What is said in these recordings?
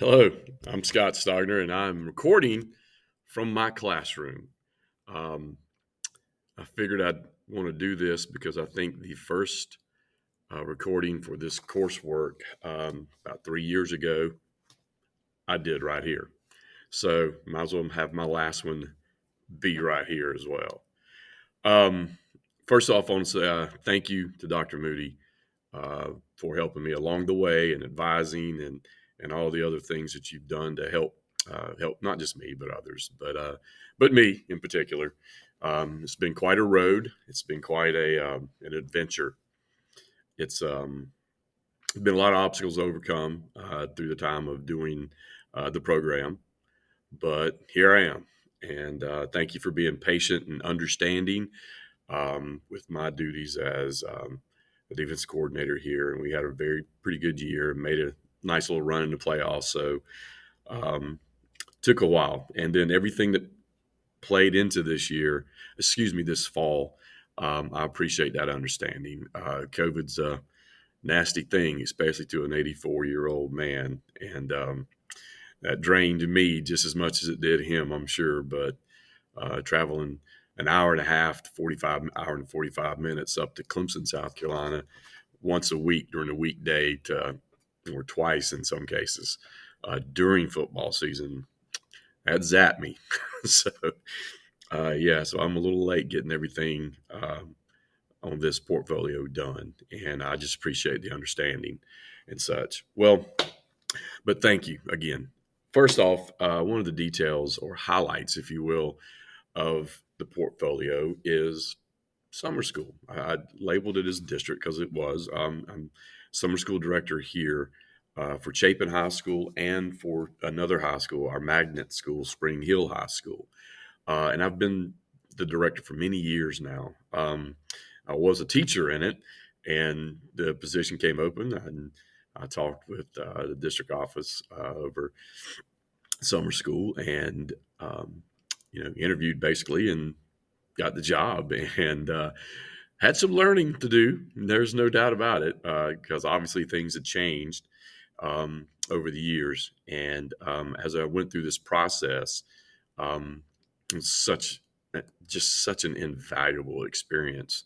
Hello, I'm Scott Stogner, and I'm recording from my classroom. Um, I figured I'd want to do this because I think the first recording for this coursework about 3 years ago, I did right here. So might as well have my last one be right here as well. Um, First off, I want to say thank you to Dr. Moody for helping me along the way and advising and all the other things that you've done to help not just me but others, but me in particular. It's been quite a road. It's been quite a an adventure. It's been a lot of obstacles to overcome through the time of doing the program, but here I am. And thank you for being patient and understanding with my duties as the defense coordinator here. And we had a pretty good year and made a nice little run in the playoffs. So um, took a while. And then everything that played into this fall, I appreciate that understanding. COVID's a nasty thing, especially to an 84-year-old man. And that drained me just as much as it did him, I'm sure. But traveling an hour and a half to 45 minutes up to Clemson, South Carolina, once a week during a weekday or twice in some cases during football season. That zapped me. so, so I'm a little late getting everything on this portfolio done. And I just appreciate the understanding and such. Well, but thank you again. First off, one of the details or highlights, if you will, of the portfolio is summer school. I labeled it as district because it was. I'm summer school director here for Chapin High School and for another high school, our magnet school, Spring Hill High School. And I've been the director for many years now. I was a teacher in it, and the position came open, and I talked with the district office over summer school and, interviewed basically and got the job and had some learning to do. There's no doubt about it because obviously things had changed over the years. And as I went through this process, um, it was just such an invaluable experience.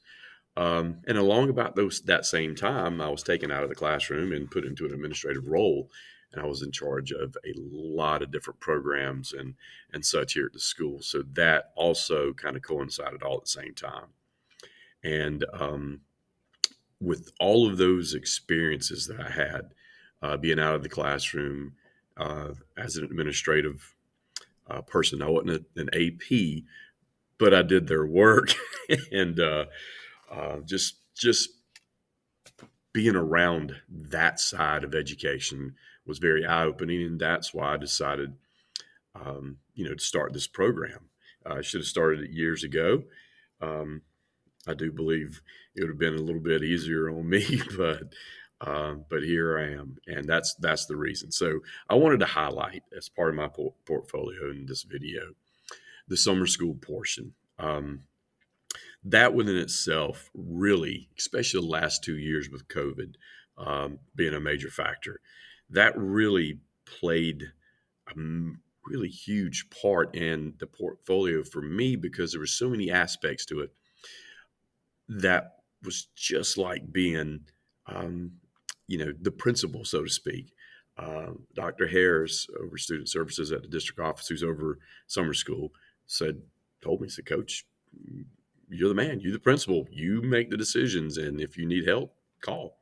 And along about that same time, I was taken out of the classroom and put into an administrative role, and I was in charge of a lot of different programs and such here at the school. So that also kind of coincided all at the same time. And with all of those experiences that I had, being out of the classroom as an administrative person, I wasn't an AP, but I did their work, and just being around that side of education was very eye opening, and that's why I decided, to start this program. I should have started it years ago. Um, I do believe it would have been a little bit easier on me, but here I am, and that's the reason. So I wanted to highlight as part of my portfolio in this video the summer school portion. That within itself really, especially the last 2 years with COVID being a major factor, that really played a really huge part in the portfolio for me because there were so many aspects to it that was just like being, um, the principal, so to speak. Dr. Harris over student services at the district office, who's over summer school, told me, said, Coach, you're the man, you're the principal, you make the decisions. And if you need help, call.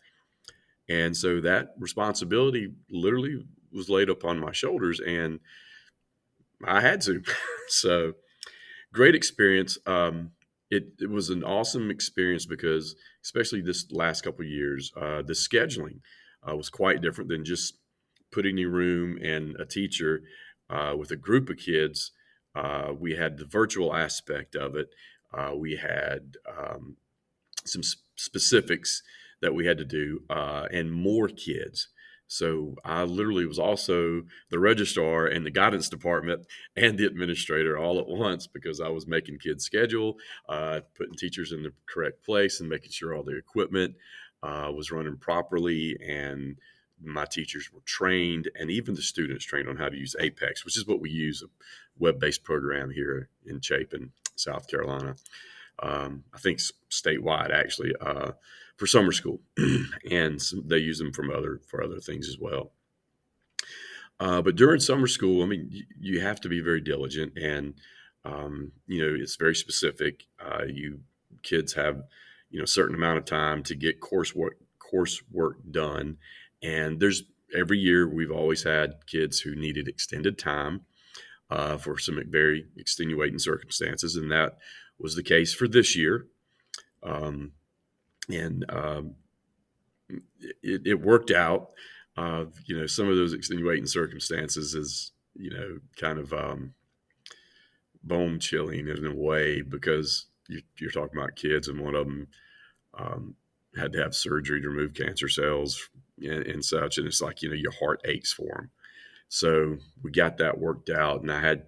And so that responsibility literally was laid upon my shoulders and I had to. So great experience. It was an awesome experience because, especially this last couple of years, the scheduling was quite different than just putting a room and a teacher with a group of kids. We had the virtual aspect of it. We had some specifics that we had to do and more kids. So I literally was also the registrar and the guidance department and the administrator all at once because I was making kids' schedule, putting teachers in the correct place and making sure all the equipment was running properly and my teachers were trained, and even the students trained on how to use Apex, which is what we use, a web-based program here in Chapin, South Carolina. I think statewide actually, for summer school, and they use them for other things as well. But during summer school, I mean, you have to be very diligent, and it's very specific. You kids have a certain amount of time to get coursework done, and there's every year we've always had kids who needed extended time for some very extenuating circumstances, and that was the case for this year. Um, and it worked out. Some of those extenuating circumstances is kind of bone chilling in a way, because you're talking about kids, and one of them um, had to have surgery to remove cancer cells and such, and it's like your heart aches for them. So we got that worked out, and I had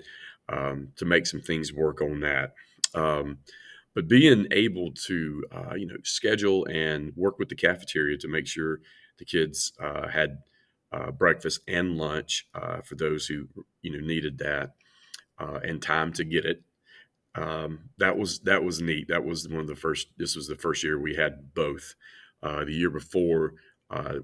to make some things work on that. Um, but being able to, schedule and work with the cafeteria to make sure the kids had breakfast and lunch for those who, needed that, and time to get it. That was neat. That was one of the first. This was the first year we had both. The year before,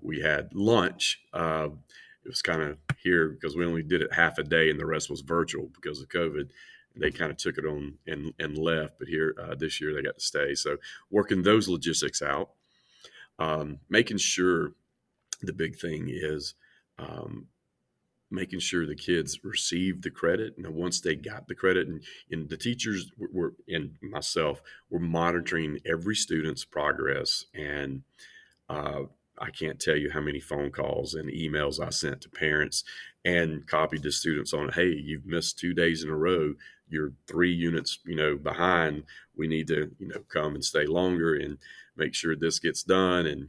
we had lunch. It was kind of here because we only did it half a day, and the rest was virtual because of COVID. They kind of took it on and left. But here this year they got to stay. So working those logistics out, making sure the big thing is um, making sure the kids received the credit. And once they got the credit, and the teachers were, and myself, were monitoring every student's progress. And uh, I can't tell you how many phone calls and emails I sent to parents and copied the students on, hey, you've missed 2 days in a row. You're 3 units, behind. We need to, come and stay longer and make sure this gets done. And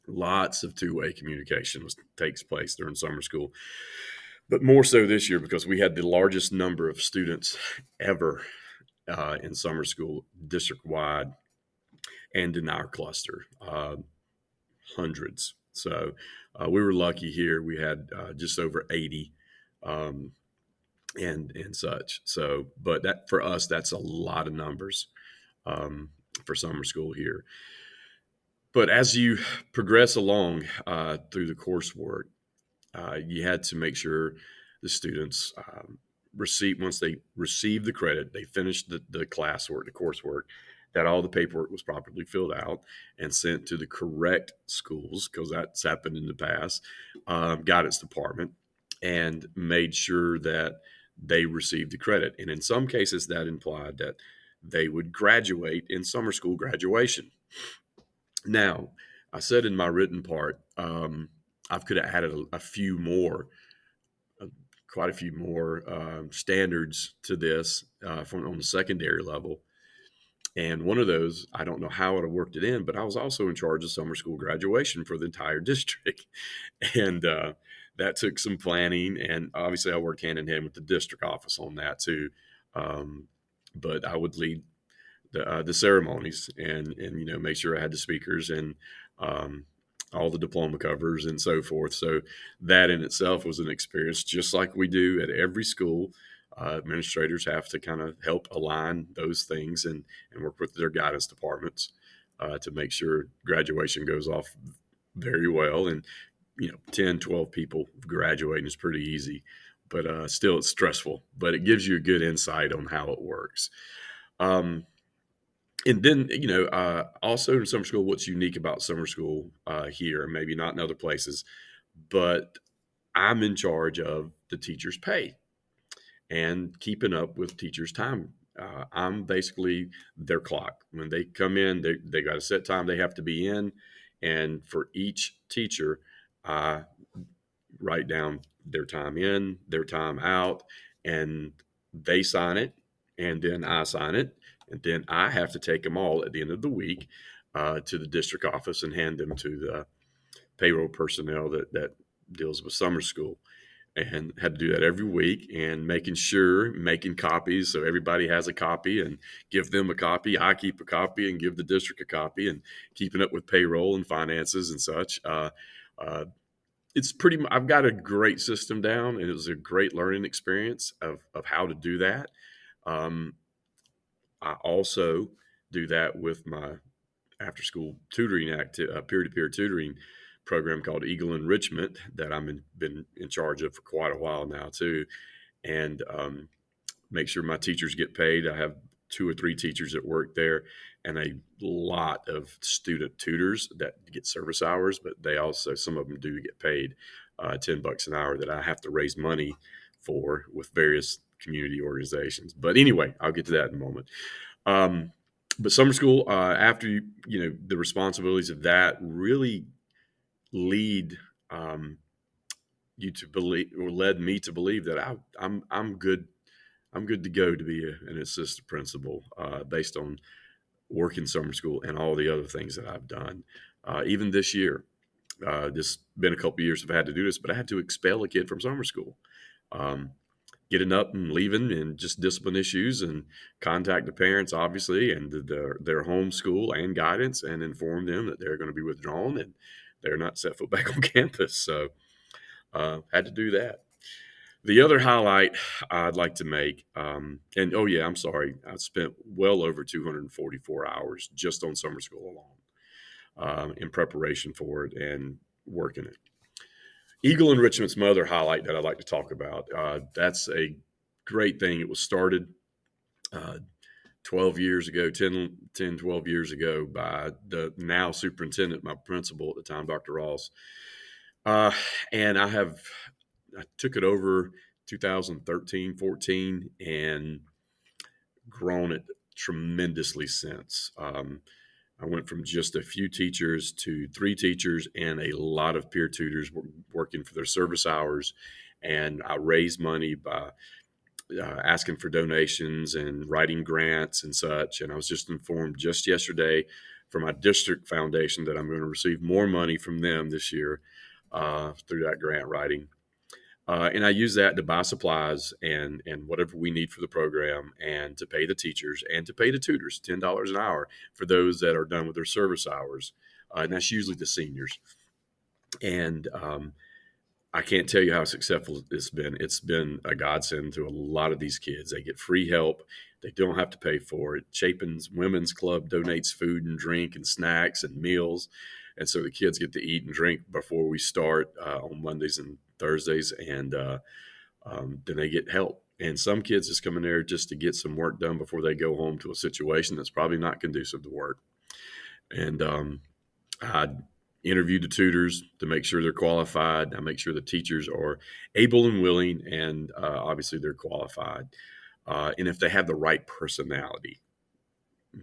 lots of two-way communication takes place during summer school, but more so this year because we had the largest number of students ever in summer school, district wide, and in our cluster, hundreds. So we were lucky here. We had just over 80, um, and such. So, but that for us, that's a lot of numbers for summer school here. But as you progress along through the coursework, you had to make sure the students once they received the credit, they finished the classwork, the coursework, that all the paperwork was properly filled out and sent to the correct schools, because that's happened in the past, guidance department, and made sure that they received the credit. And in some cases, that implied that they would graduate in summer school graduation. Now, I said in my written part, I could have added a few more, uh, quite a few more standards to this from on the secondary level. And one of those, I don't know how I would have worked it in, but I was also in charge of summer school graduation for the entire district. And that took some planning. And obviously, I worked hand in hand with the district office on that too. Um, but I would lead the ceremonies, and make sure I had the speakers and um, all the diploma covers and so forth. So that in itself was an experience, just like we do at every school. Administrators have to kind of help align those things and work with their guidance departments to make sure graduation goes off very well. And 10, 12 people graduating is pretty easy, but still it's stressful, but it gives you a good insight on how it works. Um, and then, also in summer school, what's unique about summer school here, maybe not in other places, but I'm in charge of the teacher's pay and keeping up with teachers' time. I'm basically their clock. When they come in, they got a set time they have to be in. And for each teacher, I write down their time in, their time out, and they sign it, and then I sign it, and then I have to take them all at the end of the week to the district office and hand them to the payroll personnel that deals with summer school. And had to do that every week, and making copies so everybody has a copy, and give them a copy. I keep a copy and give the district a copy, and keeping up with payroll and finances and such. Uh, I've got a great system down, and it was a great learning experience of how to do that. Um, I also do that with my after school peer to peer tutoring program called Eagle Enrichment that been in charge of for quite a while now too, and make sure my teachers get paid. I have two or three teachers that work there, and a lot of student tutors that get service hours, but they also, some of them do get paid $10 an hour that I have to raise money for with various community organizations. But anyway, I'll get to that in a moment. Um, but summer school, after the responsibilities of that really lead you to believe, or led me to believe that I'm good. I'm good to go to be an assistant principal based on working summer school and all the other things that I've done. Even this year, this been a couple of years I've had to do this, but I had to expel a kid from summer school. Um, Getting up and leaving and just discipline issues, and contact the parents obviously and their home school and guidance, and inform them that they're going to be withdrawn and they're not set foot back on campus. So had to do that. The other highlight I'd like to make, and oh yeah, I'm sorry, I spent well over 244 hours just on summer school alone, in preparation for it and working it. Eagle Enrichment's my other highlight that I'd like to talk about. That's a great thing. It was started uh, 12 years ago, 12 years ago by the now superintendent, my principal at the time, Dr. Ross. Uh, and I took it over 2013, 14, and grown it tremendously since. I went from just a few teachers to three teachers and a lot of peer tutors working for their service hours. And I raised money by asking for donations and writing grants and such. And I was just informed just yesterday from my district foundation that I'm going to receive more money from them this year through that grant writing. And I use that to buy supplies and whatever we need for the program, and to pay the teachers and to pay the tutors $10 an hour for those that are done with their service hours. And that's usually the seniors. And I can't tell you how successful it's been. It's been a godsend to a lot of these kids. They get free help. They don't have to pay for it. Chapin's Women's Club donates food and drink and snacks and meals. And so the kids get to eat and drink before we start on Mondays and Thursdays. And then they get help. And some kids just come in there just to get some work done before they go home to a situation that's probably not conducive to work. And I interview the tutors to make sure they're qualified. I make sure the teachers are able and willing, and obviously they're qualified. And if they have the right personality,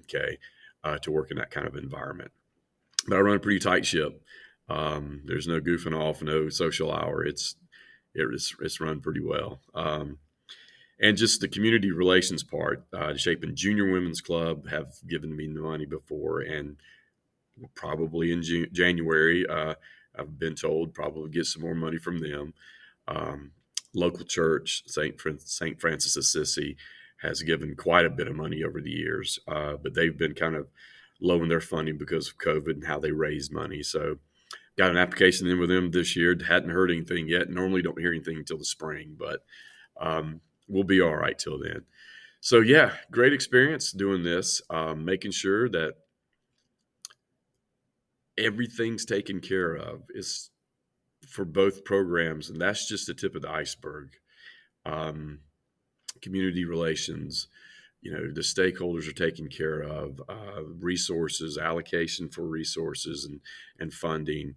okay, to work in that kind of environment. But I run a pretty tight ship. There's no goofing off, no social hour. It's run pretty well. And just the community relations part, Shaping Junior Women's Club have given me money before, and probably in January, I've been told probably get some more money from them. Um, Local church, St. Francis Assisi, has given quite a bit of money over the years, but they've been kind of low in their funding because of COVID and how they raise money. So got an application in with them this year. Hadn't heard anything yet. Normally don't hear anything until the spring, but we'll be all right till then. So yeah, great experience doing this, making sure that everything's taken care of is for both programs, and that's just the tip of the iceberg. Um, Community relations, the stakeholders are taken care of, resources, allocation for resources and funding.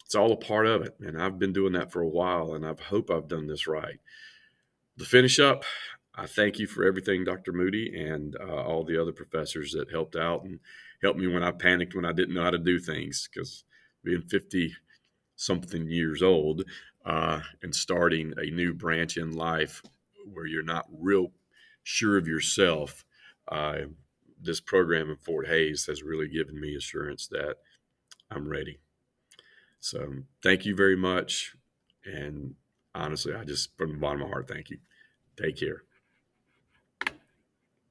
It's all a part of it, and I've been doing that for a while, and I hope I've done this right. To finish up, I thank you for everything, Dr. Moody, and all the other professors that helped out and helped me when I panicked, when I didn't know how to do things, because being 50 something years old and starting a new branch in life where you're not real sure of yourself, uh, this program in Fort Hays has really given me assurance that I'm ready. So thank you very much. And honestly, I just, from the bottom of my heart, thank you. Take care.